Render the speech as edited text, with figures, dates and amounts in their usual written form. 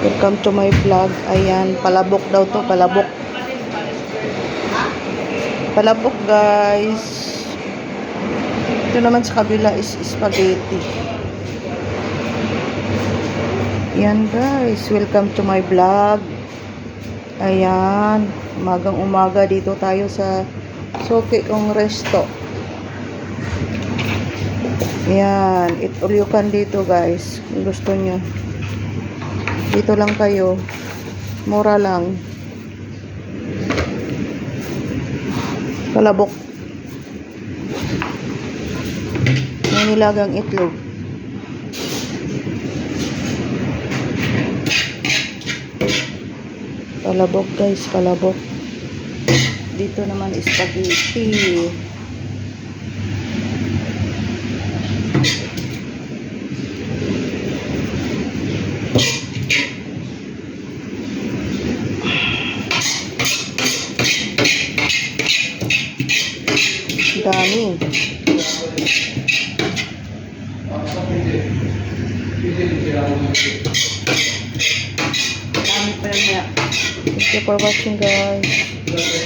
Welcome to my vlog. Ayan, palabok daw to, palabok. Palabok, guys. Ito naman sa kabila is spaghetti. Ayan, guys. Welcome to my vlog. Ayan, umagang umaga dito tayo sa Suki kong resto. Ayan, eat all you can dito, guys. Kung gusto nyo. Dito lang kayo. Mura lang. Palabok. May nilagang itlog. Palabok, guys. Palabok. Dito naman spaghetti. Dami. Dami pa niya. Thank you for watching, guys.